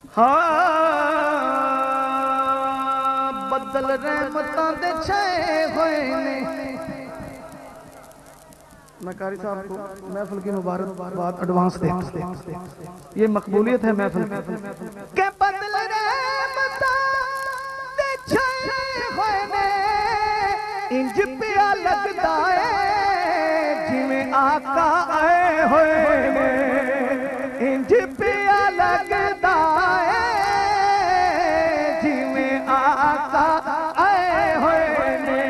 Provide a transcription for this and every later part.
हाँ बदल रहमतां दे छाए हुए ने। मैं कारी साहब को महफिल की मुबारकबाद एडवांस दे। ये मकबूलियत है महफिल के बदल रहमतां दे छाए हुए ने। इंज पिया लगदा है जिवें आका आए हुए ने। इंज पिया लगदा है जिवें आका आए हुए ने।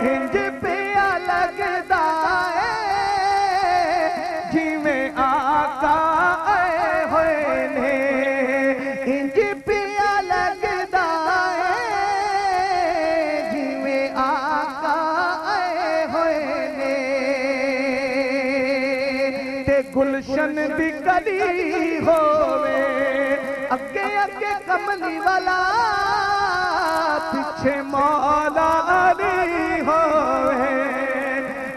इंज पिया लगदा है जिवें आका आए हुए ने। इंज पिया लगदा है जिवें आका आए हुए ने। ते गुलशन दी कली होवे अगे अगे कमली वाला पीछे मौला अली होवे।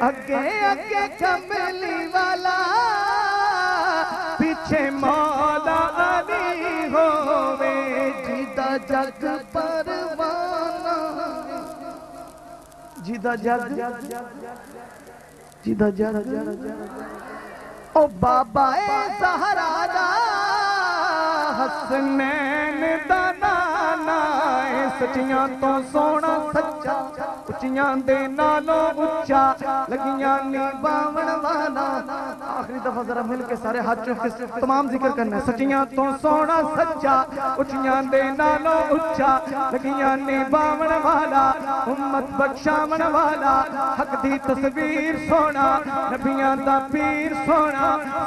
अगे अगे कमली वाला पीछे मौला अली होवे। जिदा जग परवाना जिदा जग जिदा जग ओ बाबा ए ज़हरा दा हसनैन दा नाना ए। सच्चियां तो सोना सच्चा उच्चियां दे नालों उच्चा लगियां नी बावण वाला। आखिरी दफा जरा मिल के सारे हाथ चुक के तमाम जिक्र करना है। सच्चियां तो सोना सच्चा उच्चियां दे नालों उच्चा लगियां नी बावण वाला। उम्मत बख्शावण वाला हक दी तस्वीर सोना नबियां दा पीर सोना।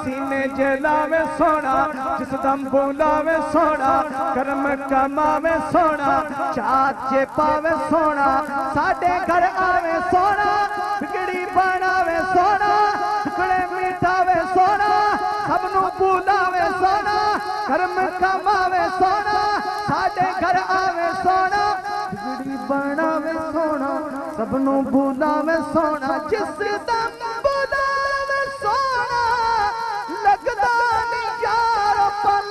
सीने जलावे सोना जिस दम बुलावे सोना। कर्म कमावे सोना चाचे पावे सोना। साडे घर आवे सोना बिगड़ी बनावे सोना। टुकड़े मिटावे सोना सबनू बुलावे सोना। कर्म कमावे सोना साडे घर आवे सोना। बिगड़ी बनावे सोना सबनू बुलावे सोना। जिस दम बुलावे सोना लगदा नहीं यारो पल।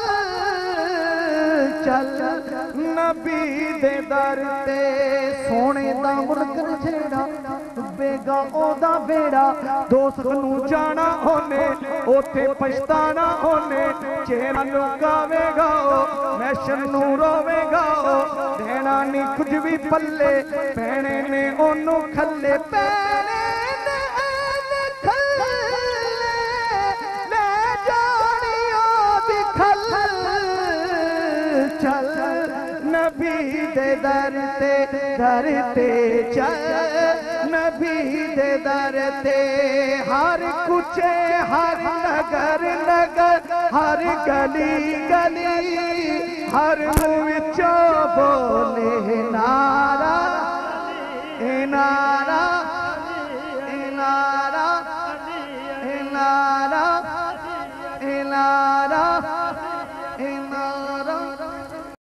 चल नबी दे दर ते सोने दा मुल्क जेड़ा डुबेगा ओदा बेड़ा। दोस्त नू जाना ओने ओथे पछताना ओने। चेहरा लुकावेगा मैशन नू रोवेगा देना नी कुछ भी पल्ले। पैणे ने ओनू खल्ले पैणे ने ऐने खल्ले ले जानी ओदी खल। चल नबी दे दर ते चल नबी दे दर ते। हर कुचे हर नगर नगर हर गली गली हर मुँह विचों बोले नारा ए नारा ए नारा ए नारा।